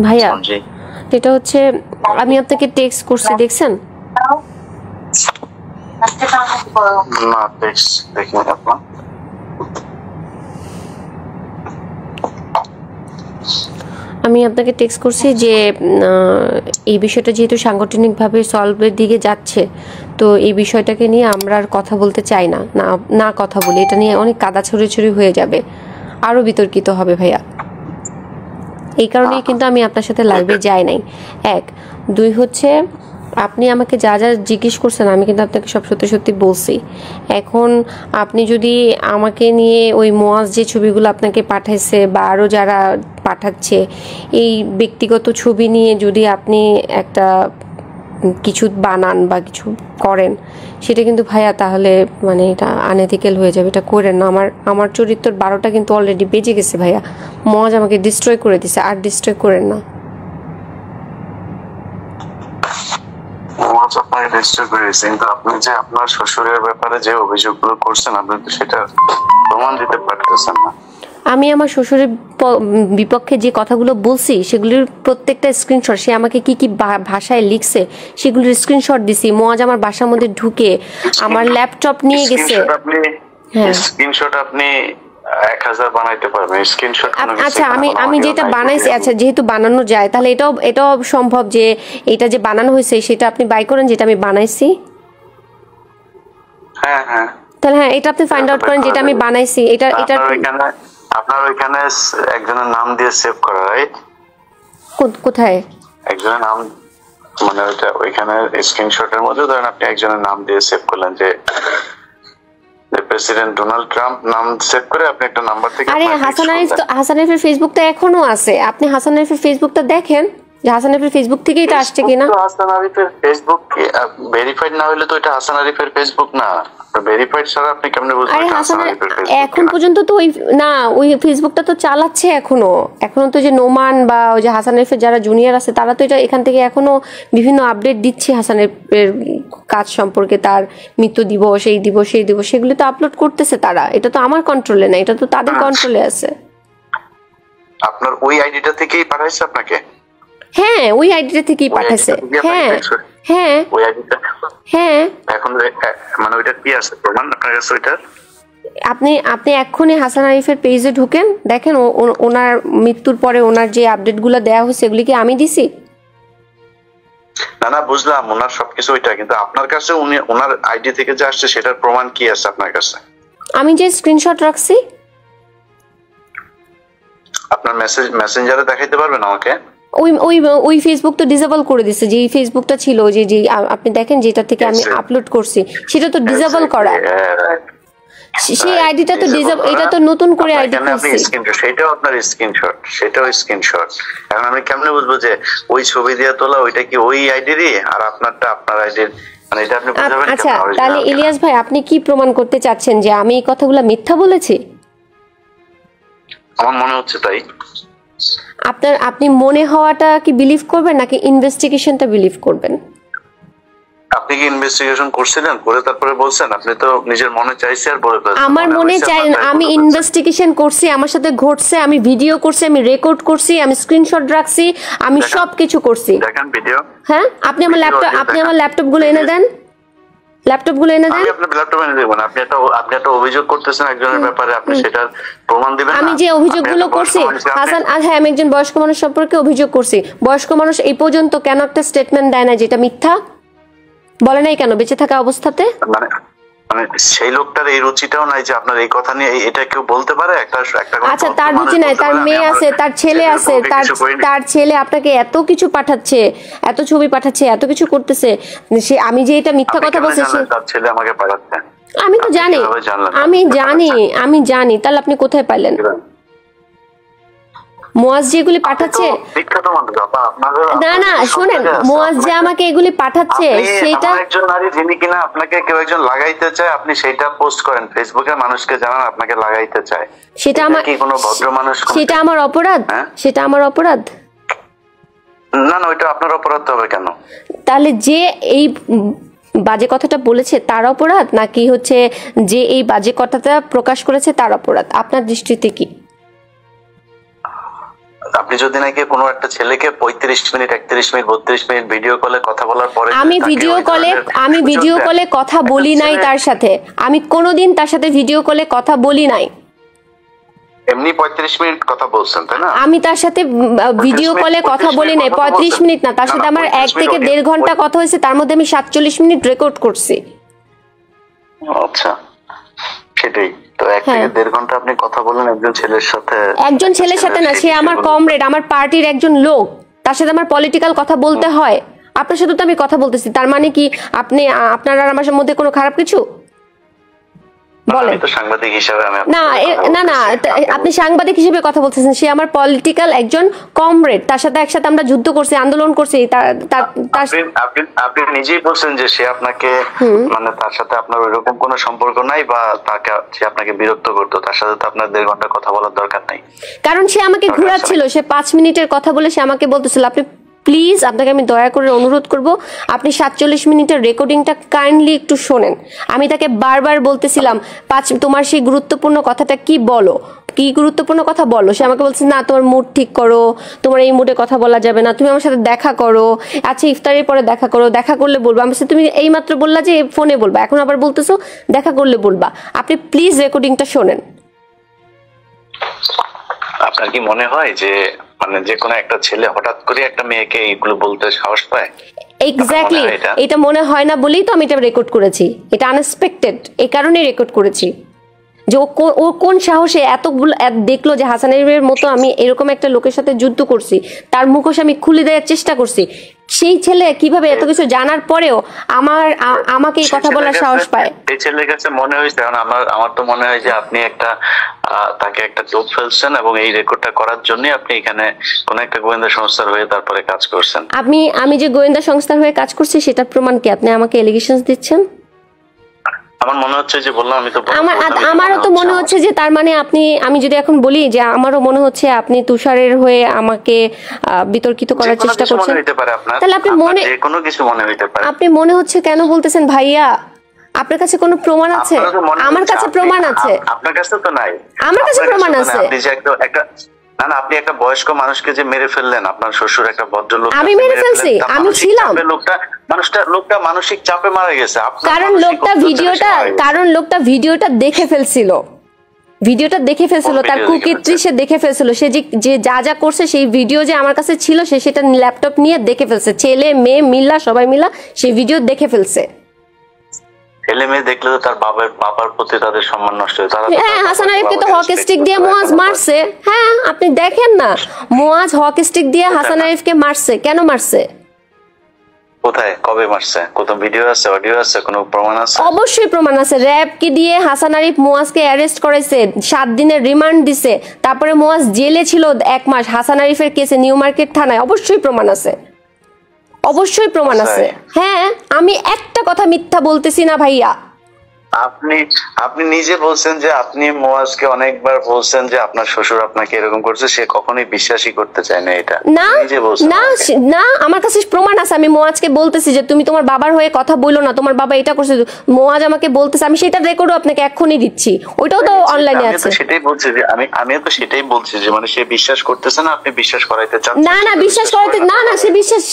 ভাইয়া এটা হচ্ছে আমি আপনাকে টেক্সট করছি, দেখছেন? না টেক্সট দেখিনি আপা। আমি আপনাকে টেক্সট করছি যে এই বিষয়টা যেহেতু সাংগঠনিকভাবে সলভের দিকে যাচ্ছে, তো এই বিষয়টাকে নিয়ে আমরা আর কথা বলতে চাই না, না কথা বলি, এটা নিয়ে অনেক কাদা ছড়াছড়ি হয়ে যাবে, আরও বিতর্কিত হবে ভাইয়া। এই কারণেই কিন্তু আমি আপনার সাথে লাইভে যাই নাই। এক, দুই হচ্ছে আপনি আমাকে যা যা জিজ্ঞেস করছেন আমি কিন্তু আপনাকে সব সত্যি সত্যি বলছি। এখন আপনি যদি আমাকে নিয়ে ওই মোয়াজ যে ছবিগুলো আপনাকে পাঠাইছে বা আরও যারা পাঠাচ্ছে এই ব্যক্তিগত ছবি নিয়ে যদি আপনি একটা কিছু বানান বা কিছু করেন, সেটা কিন্তু ভাইয়া তাহলে মানে এটা আনএথিক্যাল হয়ে যাবে, এটা করেন না। আমার চরিত্রের 12টা কিন্তু অলরেডি বেজে গেছে ভাইয়া, মজ আমাকে ডিস্ট্রয় করে দিছে, আর ডিস্ট্রয় করেন না। আপনাকে ডিস্ট্রয় করে দিয়েছে, কিন্তু আপনি যে আপনার শ্বশুরের ব্যাপারে যে অভিযোগগুলো করছেন আপনি তো সেটা প্রমাণ দিতে পারতেছেন না। আমি আমার শ্বশুরের বিপক্ষে যে কথাগুলো বলছি সেগুলির প্রত্যেকটা স্ক্রিনশট, সে আমাকে কি কি ভাষায় লিখছে সেগুলির স্ক্রিনশট দিছি। মোয়াজ আমার বাসার মধ্যে ঢুকে আমার ল্যাপটপ নিয়ে গেছে। স্ক্রিনশট আপনি 1000 বানাইতে পারবেন স্ক্রিনশট। আচ্ছা আমি যেটা বানাইছি, আচ্ছা যেহেতু বানানো যায় তাহলে এটাও সম্ভব যে এটা যে বানানো হয়েছে সেটা আপনি বাই করেন যেটা আমি বানাইছি। হ্যাঁ হ্যাঁ, তাহলে হ্যাঁ এটা আপনি ফাইন্ড আউট করেন যেটা আমি বানাইছি। এটা আপনার ওইখানে একজনের নাম দিয়ে সেভ করা, রাইট? কোথায় একজনের নাম, মানে ওইটা ওইখানে স্ক্রিনশটের মধ্যে ধরেন আপনি একজনের নাম দিয়ে সেভ করলেন যে প্রেসিডেন্ট ডোনাল্ড ট্রাম্প নাম সেভ করে আপনি একটা নাম্বার থেকে। আরে হাসান আরিফের ফেসবুকটা এখনো আছে, আপনি হাসান আরিফের ফেসবুকটা দেখেন যে হাসান আরিফের ফেসবুক থেকেই তো আসছে কিনা। হাসান আরিফের ফেসবুক ভেরিফাইড না হলে তো এটা হাসান আরিফের ফেসবুক না। ভেরিফাইড ছাড়া আপনি কেমনে বুঝবেন? আরে হাসান এখন পর্যন্ত তো ওই ফেসবুকটা তো চালাচ্ছে এখনো তো যে নোমান বা ওই যে হাসান আরিফের যারা জুনিয়র আছে তারা তো এটা এখান থেকে এখনো বিভিন্ন আপডেট দিচ্ছে হাসান আরিফের কাজ সম্পর্কে, তার মৃত্যু দিবস, এই দিবস সেই দিবস, সেগুলো তো আপলোড করতেছে তারা। এটা তো আমার কন্ট্রোলে না, এটা তো তাদের কন্ট্রোলে আছে। আপনার ওই আইডিটা থেকেই পাঠাইছে আপনাকে? হ্যাঁ ওই আইডিটা থেকেই পাঠাইছে। হ্যাঁ হ্যাঁ ওই আইডিটা। হ্যাঁ এখন মানে ওইটা কি আছে প্রমাণ আপনার কাছে? ওইটা আপনি এক্ষুনি হাসান আরিফের পেজে ঢুকেন, দেখেন ওনার মৃত্যুর পরে ওনার যে আপডেটগুলো দেওয়া হয়েছে এগুলি কি আমি দিছি? না বুঝলাম ওনার সবকিছু ওইটা, কিন্তু আপনার কাছে ওনার আইডি থেকে যে আসছে সেটার প্রমাণ কি আছে আপনার কাছে? আমি যে স্ক্রিনশট রাখছি। আপনার মেসেঞ্জারে দেখাইতে পারবেন আমাকে? ওই ফেসবুক তো ডিসেবল করে দিছে, যে ফেসবুকটা ছিল যে আপনি দেখেন যেটা থেকে আমি আপলোড করছি সেটা তো ডিসেবল করা। সেই আইডিটা তো ডিসেবল, এটা তো নতুন করে আইডি খুলছি। সেটাও আপনার স্ক্রিনশট, সেটাও স্ক্রিনশট। এখন আমি কেমনে বুঝবো যে ওই ছবি দিয়ে তোলা ওইটা কি ওই আইডিরই আর আপনারটা আপনার আইডির? মানে এটা আপনি বুঝাবেন? আচ্ছা তাহলে ইলিয়াস ভাই আপনি কি প্রমাণ করতে চাচ্ছেন যে আমি এই কথাগুলো মিথ্যা বলেছি? আমার মনে হচ্ছে তাই। আপনি মনে হওয়াটা কি বিলিভ করবেন নাকি ইনভেস্টিগেশনটা বিলিভ করবেন? আপনি কি ইনভেস্টিগেশন করছিলেন, করে তারপরে বলছেন? আপনি তো নিজের মনে চাইছে আর বলে ফেলছেন। আমার মনে চাই, আমি ইনভেস্টিগেশন করছি, আমার সাথে ঘটছে, আমি ভিডিও করছি, আমি রেকর্ড করছি, আমি স্ক্রিনশট রাখছি, আমি সবকিছু করছি। দেখেন ভিডিও। হ্যাঁ আপনি আমার ল্যাপটপ গুলো এনে দেন, ল্যাপটপগুলো এনে দেন। আমি আপনার ল্যাপটপ এনে দেব না। আপনি একটা অভিযোগ করতেছেন একজনের ব্যাপারে, আপনি সেটার প্রমাণ দিবেন না। আমি যে অভিযোগগুলো করছি হাসান, হ্যাঁ আমি একজন বয়স্ক মানুষ সম্পর্কে অভিযোগ করছি। বয়স্ক মানুষ এই পর্যন্ত কেন একটা স্টেটমেন্ট দেয় না যেটা মিথ্যা? বলে নাই কেন বেঁচে থাকা অবস্থাতে? মানে সেই লোকটার এই রুচিটাও নাই যে আপনার এই কথা নিয়ে এটা কেউ বলতে পারে। আচ্ছা তার রুচি নাই, তার মেয়ে আছে, তার ছেলে আছে, তার ছেলে আপনাকে এত কিছু পাঠাচ্ছে, এত ছবি পাঠাচ্ছে, এত কিছু করতেছে, সে আমি যে এটা মিথ্যা কথা বলছি তার ছেলে আমাকে পাঠাচ্ছে? আমি তো জানি, আমি জানি। তাহলে আপনি কোথায় পাইলেন? মোয়াজ যেগুলি পাঠাচ্ছে, না শোনেন, মোয়াজ যে আমাকে এগুলি পাঠাচ্ছে সেটা একজন নারী যিনি কিনা আপনাকে কেউ একজন লাগাইতে চায়, আপনি সেটা পোস্ট করেন ফেসবুকে, মানুষকে জানান আপনাকে লাগাইতে চায়, সেটা আমার কি কোনো ভদ্র মানুষ? সেটা আমার অপরাধ? সেটা আমার অপরাধ না। ওইটা আপনার অপরাধ হবে কেন? তাহলে যে এই বাজে কথাটা বলেছে তার অপরাধ, নাকি হচ্ছে যে এই বাজে কথাটা প্রকাশ করেছে তার অপরাধ আপনার দৃষ্টিতে কি? আপনি যদি নাকি কোনো একটা ছেলেকে 35 মিনিট 31 মিনিট 32 মিনিট ভিডিও কলে কথা বলার পরে আমি ভিডিও কলে কথা বলি নাই তার সাথে, আমি কোনোদিন তার সাথে ভিডিও কলে কথা বলি নাই। এমনি 35 মিনিট কথা বলছেন তাই না? আমি তার সাথে ভিডিও কলে কথা বলি নাই 35 মিনিট না, তার সাথে আমার 1 থেকে 1.5 ঘন্টা কথা হয়েছে, তার মধ্যে আমি 47 মিনিট রেকর্ড করছি। আচ্ছা সেটাই তো, 1 থেকে 1.5 ঘন্টা আপনি কথা বলেন একজন ছেলের সাথে। একজন ছেলের সাথে না, সে আমার কমরেড, আমার পার্টির একজন লোক, তার সাথে আমার পলিটিক্যাল কথা বলতে হয়। আপনার সাথে তো আমি কথা বলতেছি, তার মানে কি আপনার আর আমার মধ্যে কোনো খারাপ কিছু? আমি তো সাংবাদিক হিসেবে না আপনি সাংবাদিক হিসেবে কথা বলতেছেন, সে আমার পলিটিক্যাল একজন কমরেড, তার সাথে একসাথে আমরা যুদ্ধ করছি, আন্দোলন করছি। আপনি নিজেই বলছেন যে সে আপনাকে, মানে তার সাথে আপনার ওইরকম কোনো সম্পর্ক নাই, বা সে আপনাকে বিরক্ত করতো, তার সাথে তো আপনার 1.5 ঘন্টা কথা বলার দরকার নাই। কারণ সে আমাকে ঘোরাচ্ছিল, সে 5 মিনিটের কথা বলে সে আমাকে বলতেছিল, আপনি প্লিজ, আপনাকে আমি দয়া করে অনুরোধ করব, আপনি 47 মিনিটের রেকর্ডিংটা কাইন্ডলি একটু শোনেন। আমি তাকে বারবার বলতেছিলাম, তোমার সেই গুরুত্বপূর্ণ কথাটা কি বলো, কি গুরুত্বপূর্ণ কথা বলো। সে আমাকে বলছে, না তোমার মুড ঠিক করো, তোমার এই মুডে কথা বলা যাবে না, তুমি আমার সাথে দেখা করো, আচ্ছা ইফতারের পরে দেখা করো, দেখা করলে বলবো। আমার সাথে তুমি এই মাত্র বললা যে ফোনে বলবা, এখন আবার বলতেছো দেখা করলে বলবা। আপনি প্লিজ রেকর্ডিংটা শোনেন। আপনার কি মনে হয় যে মানে যে কোনো একটা ছেলে হঠাৎ করে একটা মেয়েকে এইগুলো বলতে সাহস পায়? এক্স্যাক্টলি, এটা মনে হয় না বলেই তো আমি এটা রেকর্ড করেছি। এটা আনএক্সপেক্টেড, এই কারণেই রেকর্ড করেছি যে ও কোন সাহসে এতগুলো দেখলো যে হাসানের মতো আমি এরকম একটা লোকের সাথে যুদ্ধ করছি, তার মুখোশ আমি খুলে দেওয়ার চেষ্টা করছি। সেই ছেলে কিভাবে এত কিছু জানার পরেও আমাকে এই কথা বলার সাহস পায়? এই ছেলের কাছে মনে হয়েছে, আমার তো মনে হয় যে আপনি তাকে একটা চোখ ফেলছেন, এবং এই রেকর্ডটা করার জন্য আপনি এখানে কোন একটা গোয়েন্দা সংস্থার হয়ে তারপরে কাজ করছেন। আমি যে গোয়েন্দা সংস্থার হয়ে কাজ করছি সেটার প্রমাণ কি? আপনি আমাকে এলিগেশনস দিচ্ছেন। আমার মনে হচ্ছে যে বললাম, আমি তো আমারও তো মনে হচ্ছে যে তার মানে আমি যদি এখন বলি যে আমারও মনে হচ্ছে আপনি তুষারের হয়ে আমাকে বিতর্কিত করার চেষ্টা করছেন, তাহলে আপনি মনে হচ্ছে কেন বলতেছেন ভাইয়া? আপনার কাছে কোনো প্রমাণ আছে? আমার কাছে প্রমাণ আছে। আপনার কাছে তো নাই। আমার কাছে প্রমাণ আছে। আপনি যে না আপনি একটা বয়স্ক মানুষকে যে মেরে ফেললেন, আপনার শ্বশুর একটা ভদ্রলোক, আমি মেরে ফেলছি? আমি ছিলাম? লোকটা মানসিক চাপে মারা গেছে, কারণ লোকটা ভিডিওটা দেখে ফেলছিল। তার কুকীর্তি সে দেখে ফেলছিল। সে যে যা করছে সেই ভিডিও যে আমার কাছে ছিল, সে সেটা ল্যাপটপ নিয়ে দেখে ফেলছে। ছেলে মেয়ে মিলা সবাই মিলা সেই ভিডিও দেখে ফেলছে। ছেলে মেয়ে দেখলে তো তার বাবার প্রতি তাদের সম্মান নষ্ট হয়। হ্যাঁ, হাসান আরিফকে তো হকি স্টিক দিয়ে মুয়াজ মারছে। হ্যাঁ, আপনি দেখেন না, মুয়াজ হকি স্টিক দিয়ে হাসান আরিফকে মারছে। কেন মারছে? কোথায়, কবে মারছে? কত ভিডিও আছে, অডিও আছে, কোনো প্রমাণ আছে? অবশ্যই প্রমাণ আছে। র‍্যাবকে দিয়ে হাসান আরিফ মুয়াজকে অ্যারেস্ট করেছে, 7 দিনের রিমান্ড দিছে, তারপরে মুয়াজ জেলে ছিল 1 মাস হাসান আরিফের কেসে নিউ মার্কেট থানায়। অবশ্যই প্রমাণ আছে। হ্যাঁ, আমি একটা কথা মিথ্যা বলতেছি না ভাইয়া। আপনি নিজে বলছেন যে আপনি মুয়াজকে অনেকবার বলছেন যে আপনার শ্বশুর আপনাকে এরকম করছে, সে কখনোই বিশ্বাসই করতে চায় না এটা। না, আমার কাছে প্রমাণ আছে। আমি মুয়াজকে বলতেছি যে তুমি তোমার বাবার হয়ে কথা বইলো না, তোমার বাবা এটা করছে। মুয়াজ আমাকে বলতেছে, আমি সেটা রেকর্ডও আপনাকে এক্ষুনি দিচ্ছি, ওইটাও তো অনলাইনে আছে। আমি তো সেটাই বলছি যে মানে সে বিশ্বাস করতেছে না, আপনি বিশ্বাস করাইতে চান। না বিশ্বাস করাইতে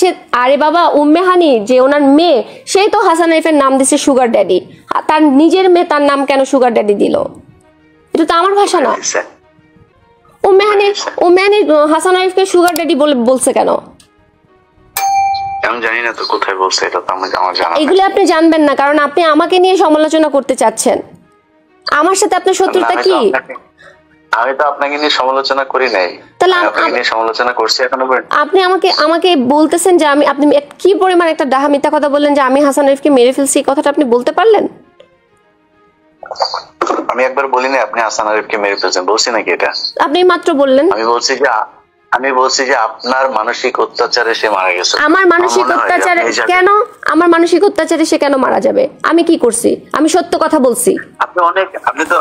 সে আরে বাবা, উম্মে হানি যে ওনার মেয়ে, সেই তো হাসান আরিফের নাম দিছে সুগার ড্যাডি। তার নিজের মেয়ে তার নাম কেন সুগার ড্যাডি দিল? এটা তো আমার ভাষা না। উম্মে হানি হাসান আরিফকে সুগার ড্যাডি বলছে কেন? আমি জানি না তো কোথায় বলছে, এটা তো আমার জানা নেই। এগুলো আপনি জানবেন না, কারণ আপনি আমাকে নিয়ে সমালোচনা করতে চাচ্ছেন। আমার সাথে আপনার শত্রুতা কি? আমি তো আপনাকে নিয়ে সমালোচনা করি নাই, তাহলে আপনাকে নিয়ে সমালোচনা করছি এখনো পর্যন্ত। আপনি আমাকে বলতেছেন যে আপনি কি পরিমাণ একটা ডাহা মিথ্যা কথা বললেন যে আমি হাসান আরিফকে মেরে ফেলছি, এই কথাটা আপনি বলতে পারলেন? আমি একবার বলিনি আপনি হাসান আরিফকে মেরে ফেলছেন, বলছি নাকি এটা? আপনি মাত্র বললেন। আমি বলছি যে আপনার মানসিক অত্যাচারে সে মারা গেছে। আমার মানসিক অত্যাচারে কেন? আমার মানসিক অত্যাচারে সে কেন মারা যাবে? আমি কি করছি? আমি সত্য কথা বলছি।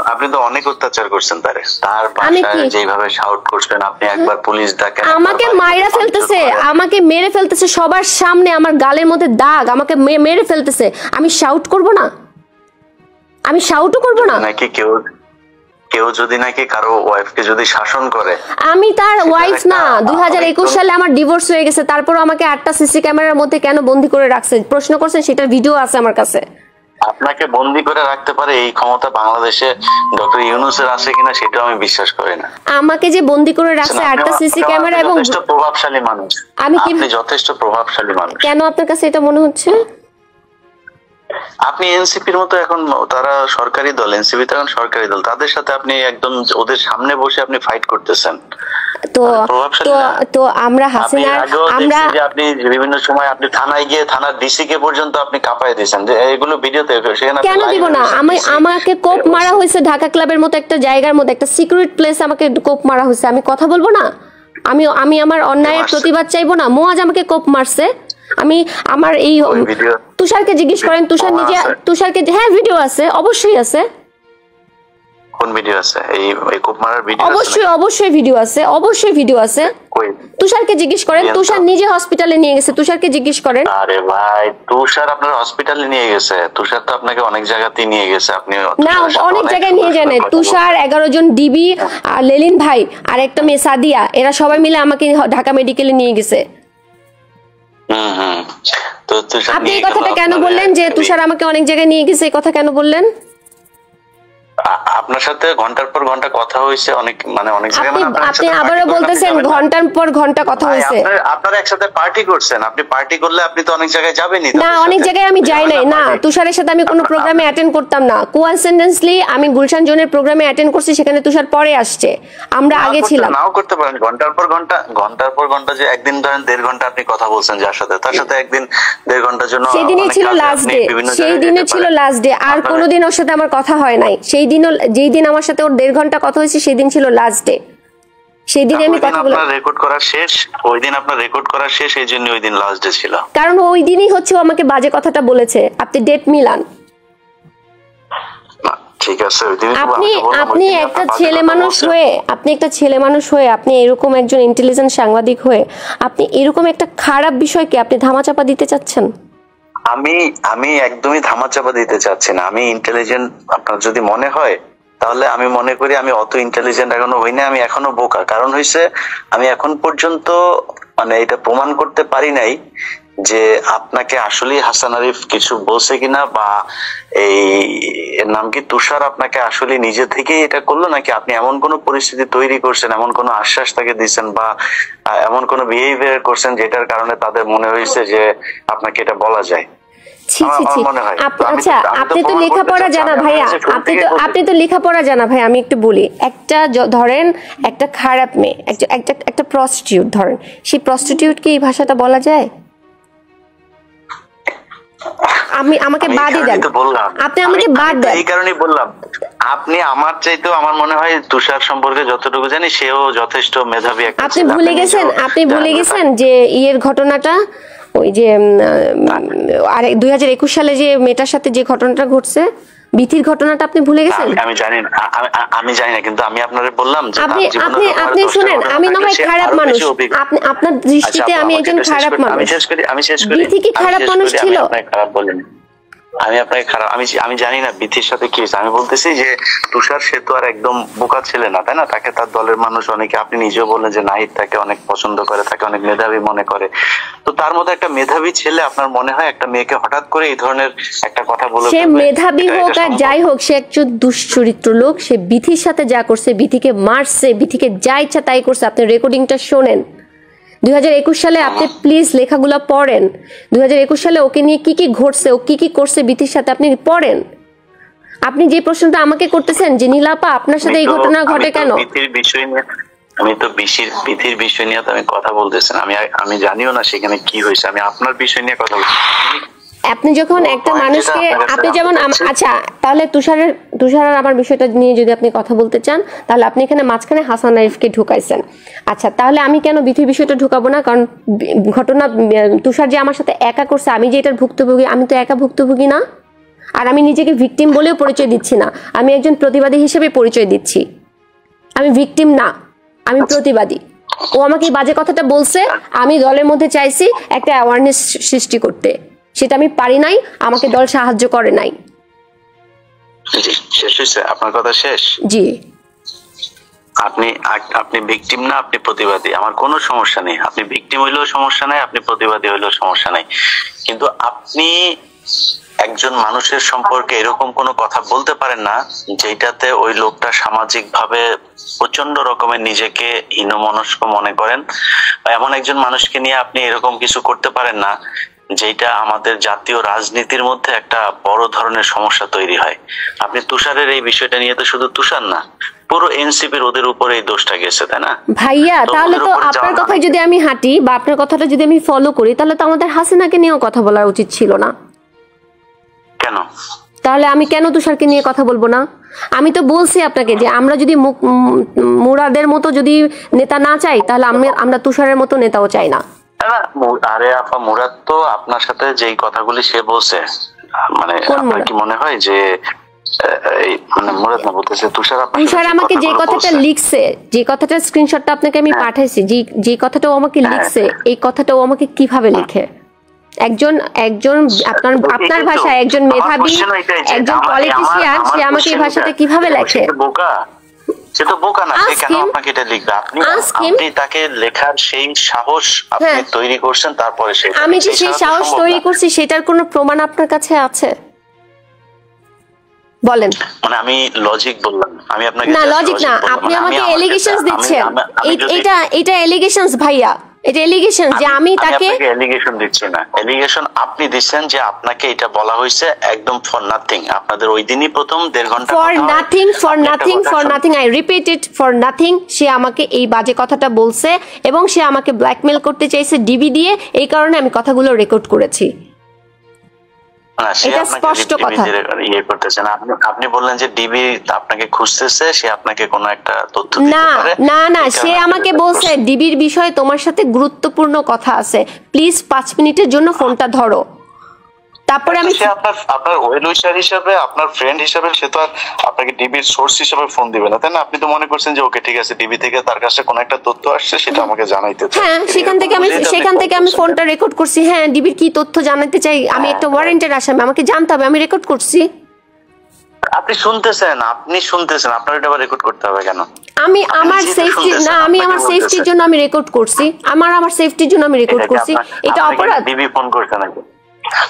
আপনি তো অনেক অত্যাচার করছেন তারে। তার বাসায় যেভাবে শাউট করছেন, আপনি একবার পুলিশ ডাকেন, আমাকে মাইরা ফেলতেছে, আমাকে মেরে ফেলতেছে সবার সামনে, আমার গালের মধ্যে দাগ, আমাকে মেরে ফেলতেছে। আমি শাউট করব না? আমি শাউটও করব না নাকি? কেউ কেউ যদি নাকি কারো ওয়াইফকে যদি শাসন করে, আমি তার ওয়াইফ না। 2021 সালে আমার ডিভোর্স হয়ে গেছে, তারপর আমাকে 8টা সিসি ক্যামেরার মধ্যে কেন বন্দি করে রাখছে প্রশ্ন করছেন, সেটার ভিডিও আছে আমার কাছে। আপনাকে বন্দি করে রাখতে পারে এই ক্ষমতা বাংলাদেশে ডক্টর ইউনূসের আছে কিনা সেটাও আমি বিশ্বাস করি না। আমাকে যে বন্দি করে রাখছে 8টা সিসি ক্যামেরা, এবং যথেষ্ট প্রভাবশালী মানুষ, আপনি যথেষ্ট প্রভাবশালী মানুষ। কেন আপনার কাছে এটা মনে হচ্ছে? আপনি এনসিপির মতো এখন তারা সরকারি দল, এনসিপি তো এখন সরকারি দল, তাদের সাথে আপনি একদম ওদের সামনে বসে আপনি ফাইট করতেছেন। তো তো আমরা হাসিনা, আমরা আপনি বিভিন্ন সময় আপনি থানায় গিয়ে থানার ডিসি কে পর্যন্ত আপনি কাঁপায় দিয়েছেন, যে এগুলো ভিডিওতে সেখানে কেন দিব না? আমাকে কোপ মারা হয়েছে ঢাকা ক্লাবের মতো একটা জায়গার মধ্যে, একটা সিক্রেট প্লেস আমাকে কোপ মারা হয়েছে, আমি কথা বলবো না? আমি আমার অন্যায়ের প্রতিবাদ চাইবো না? মোয়াজ আমাকে কোপ মারছে, আমি আমার এই তুষারকে জিজ্ঞেস করেন, তুষারকে, হ্যাঁ ভিডিও আছে, অবশ্যই আছে। কোন ভিডিও আছে? এই কোপ মারার ভিডিও? অবশ্যই ভিডিও আছে, অবশ্যই ভিডিও আছে। তুষারকে জিজ্ঞেস করেন, তুষার নিজে হসপিটালে নিয়ে গেছে, তুষারকে জিজ্ঞেস করেন। আরে ভাই, তুষার আপনার হসপিটালে নিয়ে গেছে? তুষার তো আপনাকে অনেক জায়গাতেই নিয়ে গেছে। আপনি না, অনেক জায়গায় নিয়ে যায় না। তুষার, 11 জন ডিবি, আর লেলিন ভাই, আর একটা মেয়ে সাদিয়া, এরা সবাই মিলে আমাকে ঢাকা মেডিকেলে নিয়ে গেছে। তো আপনি এই কথাটা কেন বললেন যে তুষার আমাকে অনেক জায়গায় নিয়ে গেছে? এই কথা কেন বললেন? আপনার সাথে ঘন্টার পর ঘন্টা কথা হয়েছে, অনেক জায়গায়। আপনি আবারও বলতেছেন ঘন্টার পর ঘন্টা কথা হয়েছে। আপনারা একসাথে পার্টি করছেন, আপনি পার্টি করলে আপনি তো অনেক জায়গায় যাবেনই। না, অনেক জায়গায় আমি যাই নাই। না, তুষারের সাথে আমি কোনো প্রোগ্রামে অ্যাটেন্ড করতাম না। কোইন্সিডেন্টলি আমি গুলশান জোনের প্রোগ্রামে অ্যাটেন্ড করছি, সেখানে তুষার পরে আসছে, আমরা আগে ছিলাম। নাও করতে পারেন, ঘন্টার পর ঘন্টা যে একদিন ধরেন 1.5 ঘন্টা আপনি কথা বলছেন যার সাথে, তার সাথে একদিন 1.5 ঘন্টার জন্য, সেদিনই ছিল লাস্ট ডে, সেই দিনে ছিল লাস্ট ডে। আর কোনোদিন ওর সাথে আমার কথা হয় নাই। সেই দিনও, যেই দিন আমার সাথে ওর 1.5 ঘন্টা কথা হয়েছে, সেই দিন ছিল লাস্ট ডে। সেই দিনে আমি কথা বললাম। আপনার রেকর্ড করা শেষ, ওই দিন আপনার রেকর্ড করা শেষ, এই জন্য ওই দিন লাস্ট ডে ছিল। কারণ ওই দিনই হচ্ছে ও আমাকে বাজে কথাটা বলেছে। আপনি ডেট মিলান। ঠিক আছে, আপনি একটা ছেলে মানুষ হয়ে আপনি এরকম একজন ইন্টেলিজেন্ট সাংবাদিক হয়ে আপনি এরকম একটা খারাপ বিষয়কে আপনি ধামাচাপা দিতে চাচ্ছেন? আমি একদমই ধামাচাপা দিতে চাচ্ছি না। আমি ইন্টেলিজেন্ট আপনার যদি মনে হয়, তাহলে আমি মনে করি আমি অত ইন্টেলিজেন্ট এখনো হই না, আমি এখনো বোকা। কারণ হইছে, আমি এখন পর্যন্ত এটা প্রমাণ করতে পারি নাই যে আপনাকে আসলে হাসান আরিফ কিছু বলছে কিনা, বা এর নাম কি তুষার আপনাকে আসলে নিজে থেকেই এটা করলো, নাকি আপনি এমন কোন পরিস্থিতি তৈরি করছেন, এমন কোন আশ্বাস তাকে দিচ্ছেন, বা এমন কোন বিহেভিয়ার করছেন যেটার কারণে তাদের মনে হয়েছে যে আপনাকে এটা বলা যায়। আচ্ছা, আপনি তো লেখাপড়া জানা ভাইয়া, আপনি তো লেখাপড়া জানা ভাই। আমি একটু বলি, একটা ধরেন একটা খারাপ মেয়ে, একটা প্রস্টিটিউট ধরেন, সেই প্রস্টিটিউটকে এই ভাষাটা বলা যায়? আমাকে বাদই দেন, আপনি আমাকে বাদ দেন। এই কারণেই বললাম, আপনি আমার চাইতেও আমার মনে হয় তুষার সম্পর্কে যতটুকু জানি, সেও যথেষ্ট মেধাবী একটা। আপনি ভুলে গেছেন যে ইয়ের ঘটনাটা, ওই যে 2021 সালে যে মেয়েটার সাথে যে ঘটনাটা ঘটছে, বিথির ঘটনাটা আপনি ভুলে গেছেন? আমি জানি না, কিন্তু আমি আপনারে বললাম যে আপনি শুনেন, আমি না হয় খারাপ মানুষ, আপনার দৃষ্টিতে আমি একজন খারাপ মানুষ। আমি শেষ করি। বিথি কি খারাপ মানুষ ছিল? খারাপ বলেন, আমি আপনাকে খারাপ, আমি জানি না বিথির সাথে কি হয়েছে। আমি বলতেছি যে তুষার সে তো আর একদম বোকা ছেলে না, তাই না? তাকে তার দলের মানুষ অনেকে, আপনি নিজেও বললেন যে নাহিদ তাকে অনেক পছন্দ করে, তাকে অনেক মেধাবী মনে করে। তো তার মধ্যে একটা মেধাবী ছেলে আপনার মনে হয় একটা মেয়েকে হঠাৎ করে এই ধরনের একটা কথা বলে? সে মেধাবী হোক আর যাই হোক, সে একজন দুশ্চরিত্র লোক। সে বিথির সাথে যা করছে, বিথিকে মারছে, বিথিকে যা ইচ্ছা তাই করছে। আপনি রেকর্ডিংটা শোনেন 2021 সালে, আপনি প্লিজ লেখাগুলো পড়েন। 2021 সালে ওকে নিয়ে কি কি ঘটছে, ও কি কি করছে বিথির সাথে, আপনি পড়েন। আপনি যে প্রশ্নটা আমাকে করতেছেন যে নীলাপা আপনার সাথে এই ঘটনা ঘটে কেন, আমি তো বিথির বিষয় নিয়ে তো আমি কথা বলতেছেন, আমি জানিও না সেখানে কি হয়েছে, আমি আপনার বিষয় নিয়ে কথা বলছি। আপনি যখন একটা মানুষকে, আপনি যেমন, আচ্ছা তাহলে তুষার আর আমার বিষয়টা নিয়ে যদি আপনি কথা বলতে চান, তাহলে আপনি এখানে মাঝখানে হাসান আরিফকে ঢুকাইছেন। আচ্ছা, তাহলে আমি কেন বিথির বিষয়টা ঢুকাবো না? কারণ ঘটনা তুষার যে আমার সাথে একা করছে, আমি যে এটার ভুক্তভোগী, আমি তো একা ভুক্তভোগী না। আর আমি নিজেকে ভিকটিম বলেও পরিচয় দিচ্ছি না, আমি একজন প্রতিবাদী হিসেবে পরিচয় দিচ্ছি। আমি ভিকটিম না, আমি প্রতিবাদী। ও আমাকে বাজে কথাটা বলছে, আমি দলের মধ্যে চাইছি একটা অ্যাওয়ারনেস সৃষ্টি করতে, সেটা আমি পারি নাই, আমাকে দল সাহায্য করে নাই। শেষ হয়েছে আপনার কথা? শেষ? জি। আপনি আপনি ভিকটিম না, আপনি প্রতিবাদী, আমার কোনো সমস্যা নেই। আপনি ভিকটিম হইলেও সমস্যা নাই, আপনি প্রতিবাদী হইলেও সমস্যা নাই, কিন্তু আপনি একজন মানুষের সম্পর্কে এরকম কোনো কথা বলতে পারেন না যেটাতে ওই লোকটা সামাজিক ভাবে প্রচন্ড রকমের নিজেকে হীনমনস্ক মনে করেন, বা এমন একজন মানুষকে নিয়ে আপনি এরকম কিছু করতে পারেন না যেটা আমাদের জাতীয় রাজনীতির মধ্যে একটা বড় ধরনের সমস্যা তৈরি হয়। আপনি তুষারের এই বিষয়টা নিয়ে তো শুধু তুষার না, পুরো এনসিপির ওদের উপরে এই দোষটা গেছে, তাই না ভাইয়া? তাহলে তো আপনার কথায় যদি আমি হাঁটি বা আপনার কথাটা যদি আমি ফলো করি, তাহলে তো আমাদের হাসিনাকে নিয়েও কথা বলা উচিত ছিল না? কেন? তাহলে আমি কেন তুষারকে নিয়ে কথা বলবো না? আমি তো বলছি আপনাকে যে আমরা যদি মুরাদের মতো যদি নেতা না চাই, তাহলে আমরা তুষারের মতো নেতাও চাই না। আরে আপা, মুরাদ তো আপনার সাথে যেই কথাগুলি সে বলছে, মানে আপনার কি মনে হয় যে মানে মুরাদ না বলতেছে তুষার আমাকে যে কথাটা লিখছে, যে কথাটা স্ক্রিনশটটা আপনাকে আমি পাঠাইছি, যে কথাটাও আমাকে লিখছে, এই কথাটাও আমাকে কিভাবে লিখে? একজন আপনার ভাষায় একজন মেধাবী, একজন পলিটিশিয়ান, সে আমাকে এই ভাষাটা কিভাবে লেখে? সে তো বোকা না, সে কেন আপনাকে এটা লিখবে? আপনি তাকে লেখার সেই সাহস আপনি তৈরি করছেন, তারপরে সে আমি যে সেই সাহস তৈরি করছি সেটার কোনো প্রমাণ আপনার কাছে আছে? বলেন। মানে আমি লজিক বললাম, আমি আপনাকে না লজিক না, আপনি আমাকে এলিগেশনস দিচ্ছেন। এটা এলিগেশনস ভাইয়া, এটা এলিগেশন যে আমি তাকে এলিগেশন দিচ্ছি না, এলিগেশন আপনি দিচ্ছেন যে আপনাকে এটা বলা হয়েছে একদম ফর নাথিং। আপনাদের ওই দিনই প্রথম 1.5 ঘন্টা for nothing I repeat it, for nothing. সে আমাকে এই বাজে কথাটা বলছে এবং সে আমাকে ব্ল্যাকমেল করতে চাইছে ডিবি দিয়ে, এই কারণে আমি কথাগুলো রেকর্ড করেছি। এটা স্পষ্ট কথা। আপনি বললেন যে ডিবি আপনাকে খুঁজতেছে, সে আপনাকে কোনো একটা তথ্য দিতে পারে। না, সে আমাকে বলছে ডিবির বিষয়ে তোমার সাথে গুরুত্বপূর্ণ কথা আছে, প্লিজ 5 মিনিটের জন্য ফোনটা ধরো। তারপরে আমি আপনার ওয়েল উইশার হিসেবে, আপনার ফ্রেন্ড হিসেবে সে তো আর আপনাকে ডিবির সোর্স হিসেবে ফোন দিবে না, তাই না? আপনি তো মনে করছেন যে ওকে ঠিক আছে, ডিবি থেকে তার কাছে কোনো একটা তথ্য আসছে, সেটা আমাকে জানাইতে চাই। হ্যাঁ, সেখান থেকে আমি ফোনটা রেকর্ড করছি। হ্যাঁ, ডিবির কি তথ্য জানাতে চাই, আমি একটা ওয়ারেন্টের আসামি, আমাকে জানতে হবে, আমি রেকর্ড করছি। আপনি শুনতেছেন, আপনার এটা আবার রেকর্ড করতে হবে কেন? আমি আমার সেফটি না, আমি আমার সেফটির জন্য আমি রেকর্ড করছি, আমার সেফটির জন্য আমি রেকর্ড করছি। এটা অপরাধ? ডিবি ফোন করছে নাকি?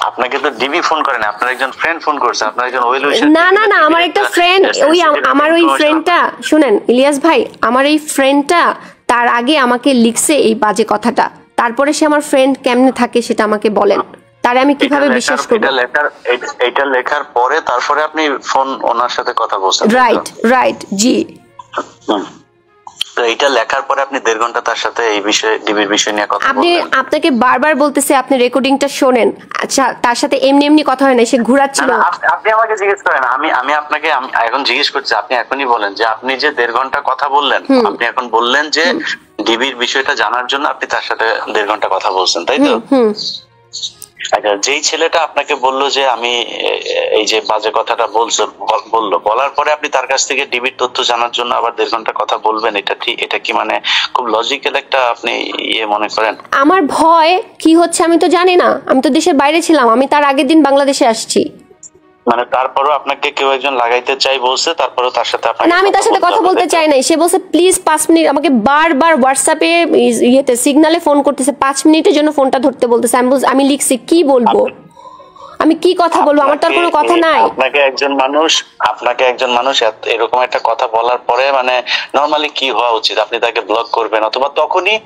আপনাকে তো ডিবি ফোন করে না, আপনার একজন ফ্রেন্ড ফোন করছে, আপনার একজন ওয়েল উইশার। না, আমার একটা ফ্রেন্ড, আমার ওই ফ্রেন্ডটা, শুনেন ইলিয়াস ভাই, আমার এই ফ্রেন্ডটা তার আগে আমাকে লিখছে এই বাজে কথাটা, তারপরে সে আমার ফ্রেন্ড কেমনে থাকে সেটা আমাকে বলেন, তারে আমি কিভাবে বিশ্বাস করব? এটা লেখার পরে তারপরে আপনি ফোন ওনার সাথে কথা বলছেন? রাইট জি। তো এটা লেখার পরে আপনি 1.5 ঘন্টা তার সাথে এই বিষয়ে, ডিবির বিষয় নিয়ে কথা বললেন। আপনাকে বারবার বলতেছে আপনি রেকর্ডিংটা শোনেন। আচ্ছা, তার সাথে এমনি কথা হয় না, সে ঘুরাচ্ছিল। আপনি আমাকে জিজ্ঞেস করেন, আমি আপনাকে এখন জিজ্ঞেস করছি, আপনি এখনই বলেন যে আপনি যে 1.5 ঘন্টা কথা বললেন, আপনি এখন বললেন যে ডিবির বিষয়টা জানার জন্য আপনি তার সাথে 1.5 ঘন্টা কথা বলছেন, তাই তো? আচ্ছা, যেই ছেলেটা আপনাকে বললো যে আমি এই যে বাজে কথাটা বলার পরে আপনি তার কাছ থেকে ডিবির তথ্য জানার জন্য আবার 1.5 ঘন্টা কথা বলবেন, এটা কি মানে খুব লজিক্যাল একটা আপনি মনে করেন? আমার ভয় কি হচ্ছে আমি তো জানি না, আমি তো দেশের বাইরে ছিলাম, আমি তার আগের দিন বাংলাদেশে আসছি। মানে তারপরও আপনাকে কেউ একজন লাগাইতে চাই বলছে, তারপরও তার সাথে না, আমি তার সাথে কথা বলতে চাই নাই। সে বলছে প্লিজ 5 মিনিট, আমাকে বারবার হোয়াটসঅ্যাপে সিগনালে ফোন করতেছে, 5 মিনিটের জন্য ফোনটা ধরতে বলতেছে। আমি লিখছি কি বলবো, আমি কি কথা বলবো, আমার তো আর কোনো কথা নাই। আপনাকে একজন মানুষ এরকম একটা কথা বলার পরে মানে নরমালি কি হওয়া উচিত? আপনি তাকে ব্লক করবেন, অথবা তখনই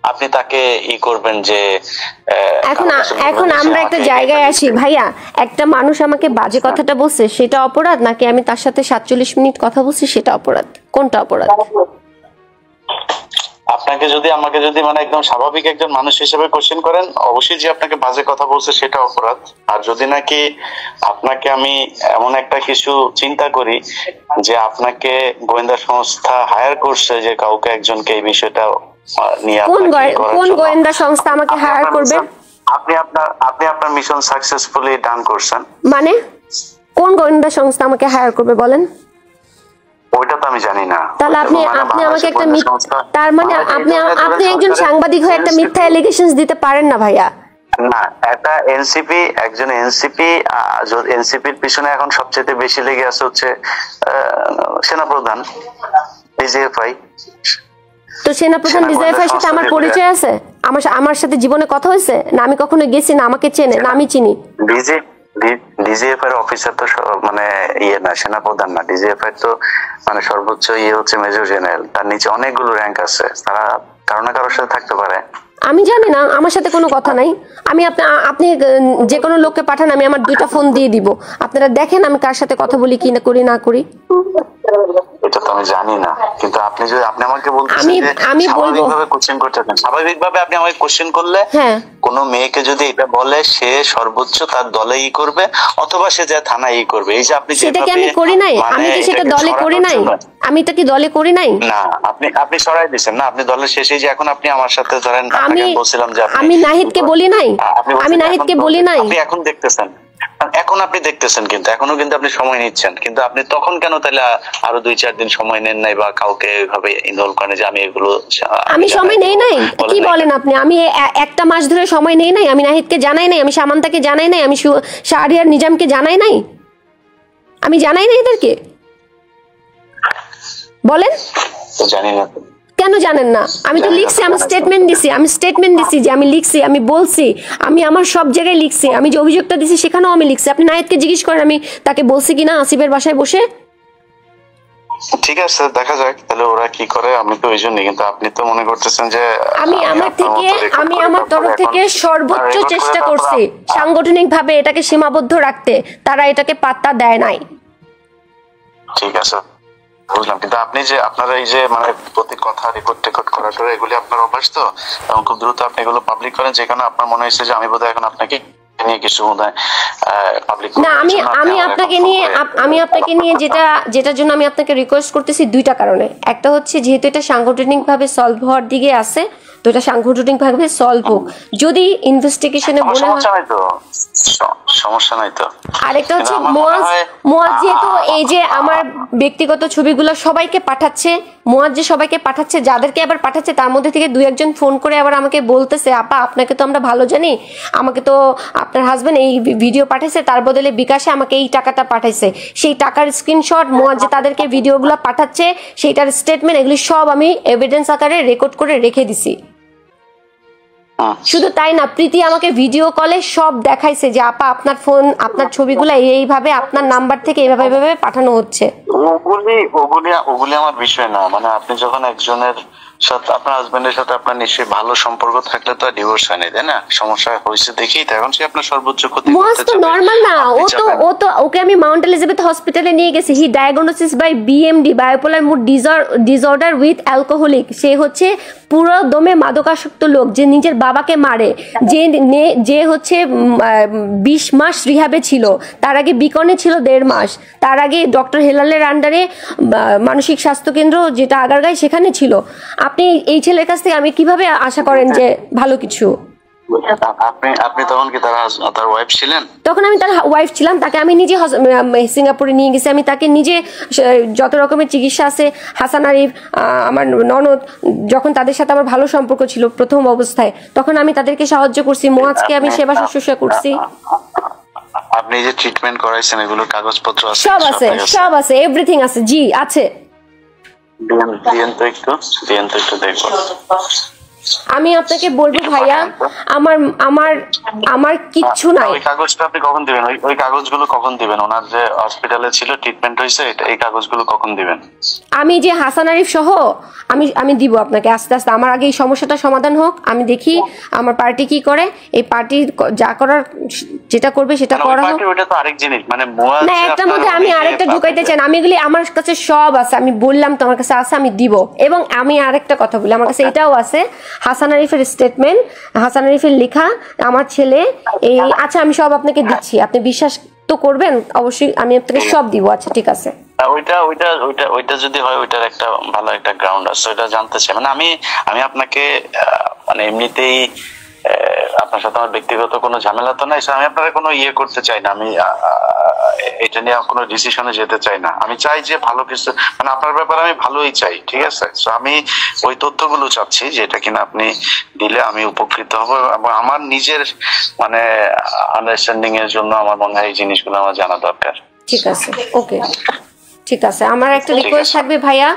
আপনি তাকে করবেন যে এখন আমরা একটা জায়গায় আসি ভাইয়া, একটা মানুষ আমাকে বাজে কথাটা বলছে সেটা অপরাধ, নাকি আমি তার সাথে 47 মিনিট কথা বলছি সেটা অপরাধ? কোনটা অপরাধ? আমাকে যদি মানে একদম স্বাভাবিক একজন মানুষ হিসেবে কোশ্চেন করেন, অবশ্যই যে আপনাকে বাজে কথা বলছে সেটা অপরাধ। আর যদি নাকি আপনাকে আমি এমন একটা কিছু চিন্তা করি যে আপনাকে গোয়েন্দা সংস্থা হায়ার করছে যে কাউকে একজনকে এই বিষয়টা নিয়ে, কোন গোয়েন্দা সংস্থা আমাকে হায়ার করবে? আপনি আপনার মিশন সাকসেসফুলি ডান করছেন। মানে কোন গোয়েন্দা সংস্থা আমাকে হায়ার করবে বলেন? ওইটা তো আমি জানি না। তাহলে আপনি আমাকে একটা তার মানে আপনি একজন সাংবাদিক হয়ে একটা মিথ্যা এলিগেশনস দিতে পারেন না ভাইয়া। না, একটা এনসিপির পিছনে এখন সবচেয়ে বেশি লেগে আছে হচ্ছে সেনাপ্রধান। ডিজিএফআই। তো সেনাপ্রধান ডিজিএফআই সাথে আমার পরিচয় আছে? আমার সাথে জীবনে কথা হয়েছে না? আমি কখনো গেছি না? আমাকে চেনে না? আমি চিনি? ডিজিএফআই অফিসার তো মানে ইয়ে না, সেনাপ্রধান না। ডিজিএফআই তো মানে সর্বোচ্চ ইয়ে হচ্ছে মেজর জেনারেল, তার নিচে অনেকগুলো র্যাঙ্ক আছে, তারা কারো না কারোর সাথে থাকতে পারে। আমি জানি না, আমার সাথে কোনো কথা নাই। আপনি যে কোনো লোককে পাঠান, আমি আমার 2টা ফোন দিয়ে দিব, আপনারা দেখেন আমি কার সাথে কথা বলি কি না করি না করি। এটা তো আমি জানি না, কিন্তু আপনি আমাকে বলতেছেন যে স্বাভাবিকভাবে কোশ্চেন করতেছেন, স্বাভাবিকভাবে আপনি আমাকে কোশ্চেন করলে কোনো মেয়েকে যদি এটা বলে সে সর্বোচ্চ তার দলে ই করবে অথবা সে যা থানায় ই করবে, এই যে আপনি সেটা কি আমি করি নাই? আমি কি সেটা দলে করি নাই? আমি এটা কি দলে করি নাই? না, আপনি সরাই দিয়েছেন না, আপনি দলের শেষে যে এখন আপনি আমার সাথে ধরেন আমি বলছিলাম যে আমি নাহিদকে বলি নাই, আমি নাহিদকে বলি নাই। আপনি এখন দেখতেছেন, এখন আপনি দেখতেছেন, কিন্তু এখনো কিন্তু আপনি সময় নিচ্ছেন, কিন্তু আপনি তখন কেন তাহলে আরো 2-4 দিন সময় নেন নাই বা কাউকে এইভাবে ইনভলভ করেন যে আমি এগুলো আমি সময় নেই নাই? কি বলেন আপনি? আমি একটা মাস ধরে সময় নেই নাই? আমি নাহিদকে জানাই নাই, আমি সামান্তাকে জানাই নাই, আমি শাহরিয়ার নিজামকে জানাই নাই? আমি জানাই নাই এদেরকে? বলেন। তো জানি না কেন জানেন না? আমি তো লিখছি, আমি স্টেটমেন্ট দিছি যে আমি লিখছি, আমি বলছি, আমি আমার সব জায়গায় লিখছি, আমি যে অভিযোগটা দিছি সেখানেও আমি লিখছি। আপনি নাহিদকে জিজ্ঞেস করেন আমি তাকে বলছি কিনা আসিফের বাসায় বসে। ঠিক আছে, দেখা যাক তাহলে ওরা কি করে। আমি তো ওই জন্যই, কিন্তু আপনি তো মনে করতেছেন যে আমি আমার তরফ থেকে সর্বোচ্চ চেষ্টা করছি সাংগঠনিক ভাবে এটাকে সীমাবদ্ধ রাখতে, তারা এটাকে পাত্তা দেয় নাই। ঠিক আছে, বুঝলাম, কিন্তু আপনি যে আপনারা এই যে মানে প্রতি কথা রেকর্ড করাটা এগুলি আপনার অভ্যাস তো, এবং খুব দ্রুত আপনি এগুলো পাবলিক করেন, যে কারণে আপনার মনে হয়েছে যে আমি বোধহয় এখন আপনাকে নিয়ে কিছু পাবলিক না। আমি আপনাকে নিয়ে যেটার জন্য আমি আপনাকে রিকোয়েস্ট করতেছি 2টা কারণে। একটা হচ্ছে যেহেতু এটা সাংগঠনিক ভাবে সলভ হওয়ার দিকে আছে, তো এটা সাংগঠনিক ভাবে সলভ হোক। যদি ইনভেস্টিগেশনে মনে হয় সমস্যা নাই তো। আরেকটা হচ্ছে মুয়াজ যেহেতু এই যে আমার ব্যক্তিগত ছবিগুলো সবাইকে পাঠাচ্ছে, মুয়াজ যে সবাইকে পাঠাচ্ছে, যাদেরকে আবার পাঠাচ্ছে তার মধ্যে থেকে 2-1 ফোন করে আবার আমাকে বলতেছে, আপা আপনাকে তো আমরা ভালো জানি, আমাকে তো আপনার হাজবেন্ড এই ভিডিও পাঠাইছে, তার বদলে বিকাশে আমাকে এই টাকাটা পাঠাইছে, সেই টাকার স্ক্রিনশট, মুয়াজ যে তাদেরকে ভিডিওগুলো পাঠাচ্ছে সেইটার স্টেটমেন্ট, এগুলি সব আমি এভিডেন্স আকারে রেকর্ড করে রেখে দিছি। শুধু তাই না, প্রীতি আমাকে ভিডিও কলে সব দেখাইছে যে আপা আপনার ফোন, আপনার ছবিগুলো এইভাবে আপনার নাম্বার থেকে এইভাবে পাঠানো হচ্ছে। ওগুলি আমার বিষয় না, মানে আপনি যখন একজনের সাথে, আপনার হাজবেন্ডের সাথে আপনার নিশ্চয়ই ভালো সম্পর্ক থাকলে তো ডিভোর্স হয় না, তাই না? সমস্যা হয়েছে দেখি তখন সে আপনার সর্বোচ্চ ক্ষতি করতে চায়। নরমাল না, ওকে আমি মাউন্ট এলিজাবেথ হসপিটালে নিয়ে গেছি। He diagnosis by BMD, bipolar mood disorder with alcoholic. সে হচ্ছে পুরো দমে মাদকাসক্ত লোক, যে নিজের বাবাকে মারে, যে হচ্ছে 20 মাস রিহাবে ছিল, তার আগে বিকনে ছিল 1.5 মাস, তার আগে ডক্টর হেলালের আন্ডারে মানসিক স্বাস্থ্য কেন্দ্র যেটা আগারগাঁয় সেখানে ছিল। আপনি এই ছেলের কাছ থেকে আমি কিভাবে আশা করেন যে ভালো কিছু? আপনি তখন কি তার ওয়াইফ ছিলেন? তখন আমি তার ওয়াইফ ছিলাম। তাকে আমি নিজে সিঙ্গাপুরে নিয়ে গেছি, আমি তাকে নিজে যত রকমের চিকিৎসা আছে, হাসান আরিফ, আমার ননদ, যখন তাদের সাথে আমার ভালো সম্পর্ক ছিল প্রথম অবস্থায়, তখন আমি তাদেরকে সাহায্য করছি, মুয়াজকে আমি সেবা শুশ্রূষা করছি। আপনি যে ট্রিটমেন্ট করাইছেন এগুলোর কাগজপত্র আছে? সব আছে, এভরিথিং আছে। জি আছে। দিয়েন তো একটু দেখবো। আমি আপনাকে বলবো ভাইয়া, আমার কিচ্ছু নাই। ওই কাগজটা আপনি কখন দিবেন? ওই কাগজগুলো কখন দিবেন? ওনার যে হসপিটালে ছিল, ট্রিটমেন্ট হয়েছে, এই কাগজগুলো কখন দিবেন? আমি যে হাসান আরিফ সহ আমি দিব আপনাকে আস্তে আস্তে। আমার আগে এই সমস্যাটা সমাধান হোক, আমি দেখি আমার পার্টি কি করে। এই পার্টি যা করার যেটা করবে সেটা করা হোক। ওটা তো আরেক জিনিস, মানে না, একটার মধ্যে আমি আরেকটা ঢুকাইতে চাই না। আমি এগুলি আমার কাছে সব আছে, আমি বললাম তো আমার কাছে আছে, আমি দিব। এবং আমি আরেকটা কথা বলি, আমার কাছে এটাও আছে, হাসান আরিফের স্টেটমেন্ট, হাসান আরিফের লেখা, আমার ছেলে এই, আচ্ছা আমি সব আপনাকে দিচ্ছি, আপনি বিশ্বাস তো করবেন অবশ্যই, আমি আপনাকে সব দিব। আচ্ছা ঠিক আছে। ওইটা যদি হয়, ওইটার একটা ভালো একটা গ্রাউন্ড আছে, ওইটা জানতে চাই। মানে আমি আপনাকে মানে এমনিতেই আপনার সাথে আমার ব্যক্তিগত কোনো ঝামেলা তো নাই, আমি আপনারা কোনো ইয়ে করতে চাই না, আমি এটা নিয়ে কোনো ডিসিশনে যেতে চাই না। আমি চাই যে ভালো কিছু, মানে আপনার ব্যাপারে আমি ভালোই চাই, ঠিক আছে? তো আমি ওই তথ্যগুলো চাচ্ছি যেটা কিনা আপনি দিলে আমি উপকৃত হব, এবং আমার নিজের মানে আন্ডারস্ট্যান্ডিং এর জন্য আমার মনে হয় এই জিনিসগুলো আমার জানা দরকার। ঠিক আছে, ওকে, ঠিক আছে, আমার একটা রিকোয়েস্ট থাকবে ভাইয়া,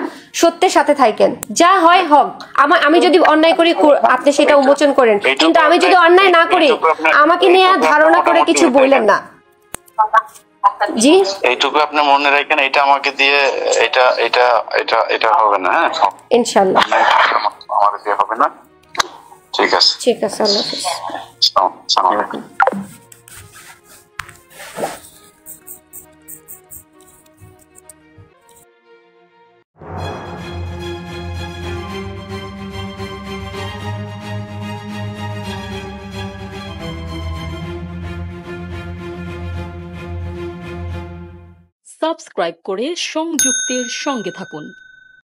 সত্যের সাথে থাকেন, যা হয় হোক। আমি যদি অন্যায় করি আপনি সেটা উন্মোচন করেন, কিন্তু আমি যদি অন্যায় না করি আমাকে নিয়ে ধারণা করে কিছু বললেন না। জি, এইটুকু আপনি মনে রাখেন, এটা আমাকে দিয়ে এটা এটা এটা এটা হবে না। হ্যাঁ, ইনশাআল্লাহ আমাকে দিয়ে হবে না। ঠিক আছে, ঠিক আছে, আল্লাহ হাফেজ। আসসালামু আলাইকুম। সাবস্ক্রাইব করে সংযুক্তের সঙ্গে থাকুন।